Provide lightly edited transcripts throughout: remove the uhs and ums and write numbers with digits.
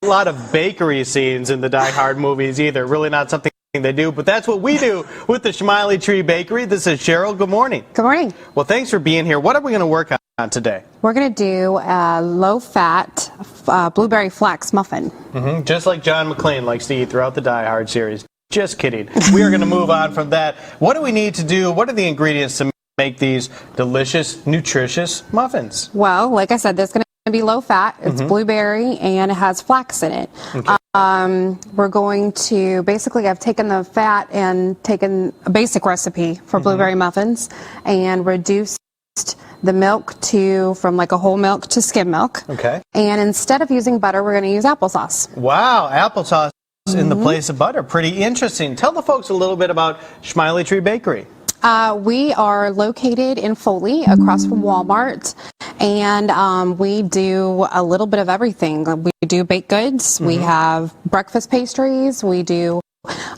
lot of bakery scenes in the Die Hard movies either. Really not something they do, but that's what we do with the Smiley Tree Bakery. This is Cheryl. Good morning. Good morning. Well, thanks for being here. What are we going to work on today? We're going to do a low-fat blueberry flax muffin. Just like John McClane likes to eat throughout the Die Hard series. Just kidding. We are going to move on from that. What do we need to do? What are the ingredients to make these delicious, nutritious muffins? Well, like I said, this is going to be low-fat. It's blueberry, and it has flax in it. Okay. We're going to, basically, I've taken the fat and taken a basic recipe for blueberry muffins and reduced the milk from like a whole milk to skim milk. Okay. And instead of using butter, we're going to use applesauce. Wow, applesauce in the place of butter. Pretty interesting. Tell the folks a little bit about Smiley Tree Bakery. We are located in Foley, across from Walmart, and we do a little bit of everything. We do baked goods, we have breakfast pastries, we do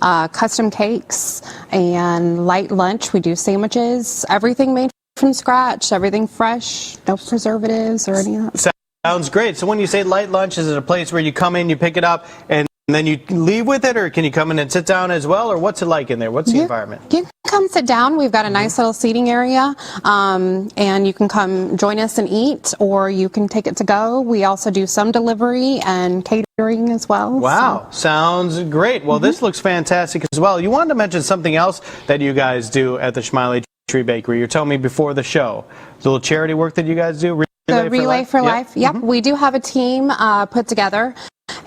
custom cakes, and light lunch. We do sandwiches, everything made from scratch, everything fresh, no preservatives or any of that. Sounds great. So when you say light lunch, is it a place where you come in, you pick it up, and then you leave with it, or can you come in and sit down as well, or what's it like in there? What's the environment? You can come sit down. We've got a nice little seating area, and you can come join us and eat, or you can take it to go. We also do some delivery and catering as well. Wow, sounds great. Well, this looks fantastic as well. You wanted to mention something else that you guys do at the Smiley Tree Bakery. You're telling me before the show. The little charity work that you guys do? The Relay for Life. Yep. We do have a team put together.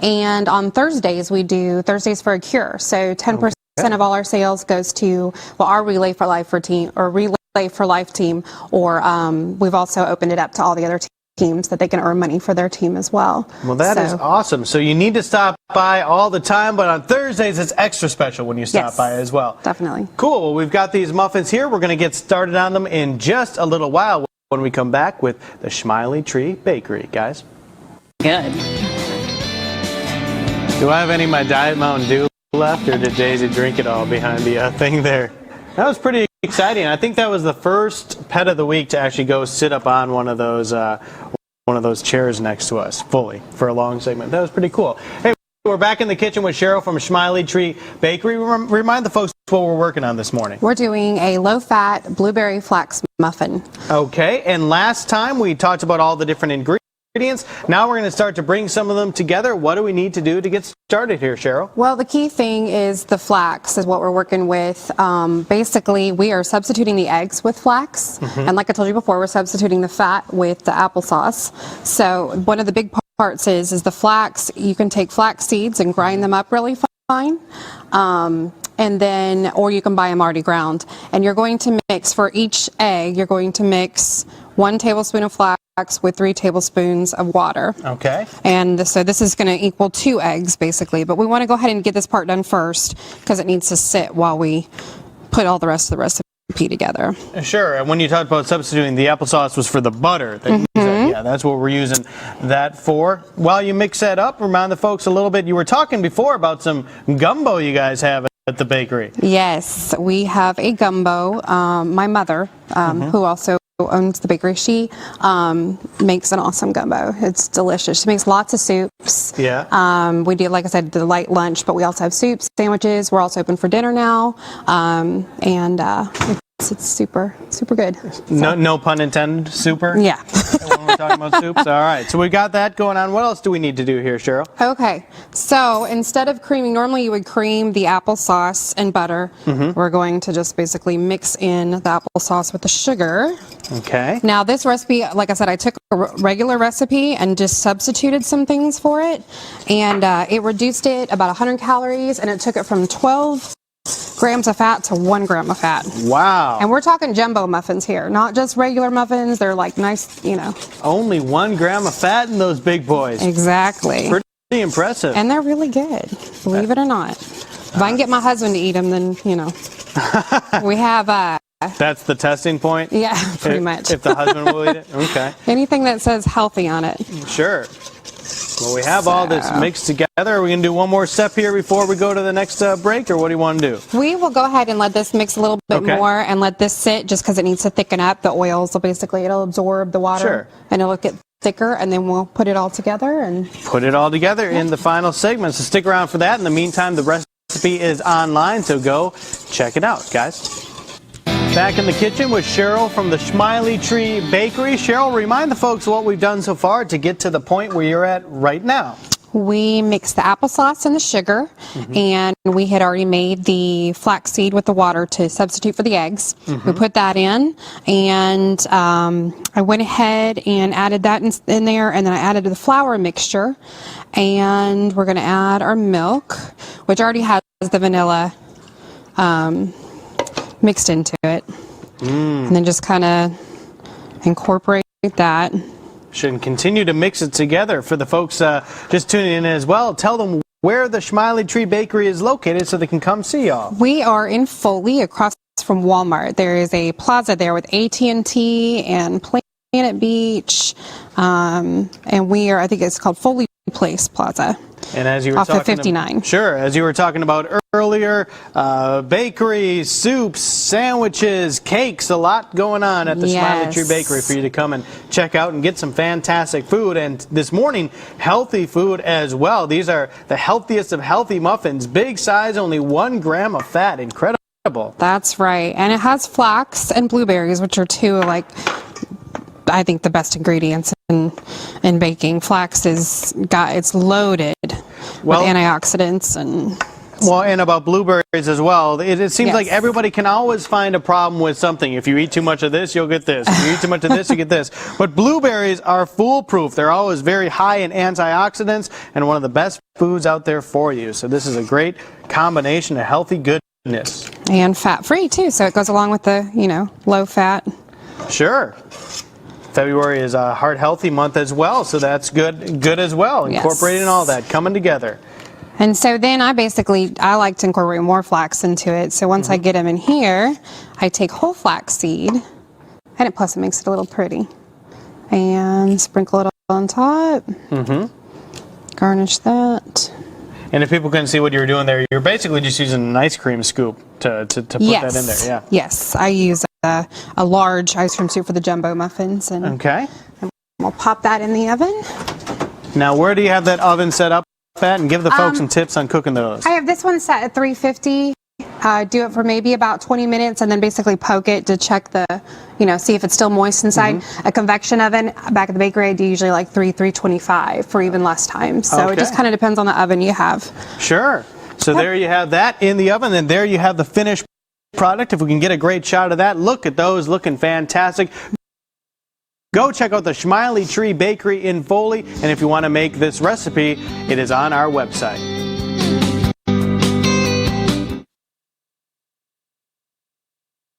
And on Thursdays, we do Thursdays for a Cure. So 10% of all our sales goes to, well, our Relay for Life team, or Relay for Life team, or we've also opened it up to all the other teams that they can earn money for their team as well. Well, that is awesome. So you need to stop by all the time, but on Thursdays, it's extra special when you stop by as well. Definitely. Cool. Well, we've got these muffins here. We're going to get started on them in just a little while when we come back with the Smiley Tree Bakery, guys. Good. Do I have any of my Diet Mountain Dew left, or did Daisy drink it all behind the thing there? That was pretty exciting. I think that was the first pet of the week to actually go sit up on one of those chairs next to us fully for a long segment. That was pretty cool. Hey, we're back in the kitchen with Cheryl from Smiley Tree Bakery. Remind the folks what we're working on this morning. We're doing a low-fat blueberry flax muffin. Okay, and last time we talked about all the different ingredients. Now we're going to start to bring some of them together. What do we need to do to get started here, Cheryl? Well, the key thing is the flax is what we're working with. Basically, we are substituting the eggs with flax. And like I told you before, we're substituting the fat with the applesauce. So one of the big parts is the flax. You can take flax seeds and grind them up really fine. And then, or you can buy them already ground. And you're going to mix, for each egg, you're going to mix 1 tablespoon of flax with 3 tablespoons of water. Okay. And so this is going to equal 2 eggs, basically. But we want to go ahead and get this part done first, because it needs to sit while we put all the rest of the recipe together. Sure. And when you talked about substituting, the applesauce was for the butter. Yeah, that's what we're using that for. While you mix that up, remind the folks a little bit. You were talking before about some gumbo you guys have at the bakery. Yes, we have a gumbo. My mother, who also owns the bakery, she makes an awesome gumbo. It's delicious. She makes lots of soups. Yeah. We do, like I said, the light lunch, but we also have soups, sandwiches. We're also open for dinner now, and it's super good. So. No pun intended. Super. Yeah. When we're talking about soups. All right. So we got that going on. What else do we need to do here, Cheryl? Okay. So instead of creaming, normally you would cream the applesauce and butter. We're going to just basically mix in the applesauce with the sugar. Okay. Now this recipe, like I said, I took a regular recipe and just substituted some things for it, and it reduced it about 100 calories, and it took it from 12 grams of fat to 1 gram of fat. Wow. And we're talking jumbo muffins here, not just regular muffins. They're like nice, you know. Only 1 gram of fat in those big boys. Exactly. Pretty impressive. And they're really good, believe it or not. If I can get my husband to eat them, then, you know. We have... That's the testing point? Yeah, pretty much. If the husband will eat it? Okay. Anything that says healthy on it. Sure. Well, we have all this mixed together. Are we going to do one more step here before we go to the next break, or what do you want to do? We will go ahead and let this mix a little bit more and let this sit just because it needs to thicken up. The oils will basically, it'll absorb the water and it'll get thicker, and then we'll put it all together and put it all together in the final segment. So stick around for that. In the meantime, the recipe is online, so go check it out, guys. Back in the kitchen with Cheryl from the Smiley Tree Bakery. Cheryl, remind the folks what we've done so far to get to the point where you're at right now. we mixed the applesauce and the sugar, and we had already made the flaxseed with the water to substitute for the eggs. We put that in, and I went ahead and added that in there, and then I added the flour mixture, and we're going to add our milk, which already has the vanilla mixed into it, and then just kind of incorporate that. Should continue to mix it together. For the folks just tuning in as well, tell them where the Smiley Tree Bakery is located so they can come see y'all. We are in Foley, across from Walmart. There is a plaza there with AT&T and Planet Beach, and we are, I think it's called Foley Place Plaza. And as you were off talking of 59. Sure, as you were talking about earlier, bakery, soups, sandwiches, cakes, a lot going on at the Smiley Tree Bakery for you to come and check out and get some fantastic food. And this morning, healthy food as well. These are the healthiest of healthy muffins. Big size, only 1 gram of fat. Incredible. That's right. And it has flax and blueberries, which are two, like, I think the best ingredients in baking. Flax it's loaded with antioxidants and about blueberries as well. It seems like everybody can always find a problem with something. If you eat too much of this, you'll get this. If you eat too much of this, you get this. But blueberries are foolproof. They're always very high in antioxidants and one of the best foods out there for you. So this is a great combination of healthy goodness. And fat-free too, so it goes along with the, low fat. Sure. February is a heart healthy month as well, so that's good as well. Incorporating all that, coming together. And so then I like to incorporate more flax into it. So once I get them in here, I take whole flax seed, and plus it makes it a little pretty. And sprinkle it on top. Garnish that. And if people couldn't see what you were doing there, you're basically just using an ice cream scoop to put that in there. Yeah. Yes, I use a large ice cream scoop for the jumbo muffins. And okay. We'll pop that in the oven. Now, where do you have that oven set up at? And give the folks some tips on cooking those. I have this one set at 350. Do it for maybe about 20 minutes and then basically poke it to check see if it's still moist inside. A convection oven back at the bakery, I do usually like 325 for even less time. So it just kind of depends on the oven you have. Sure. So there you have that in the oven, and there you have the finished product. If we can get a great shot of that, look at those looking fantastic. Go check out the Smiley Tree Bakery in Foley, and if you want to make this recipe, it is on our website.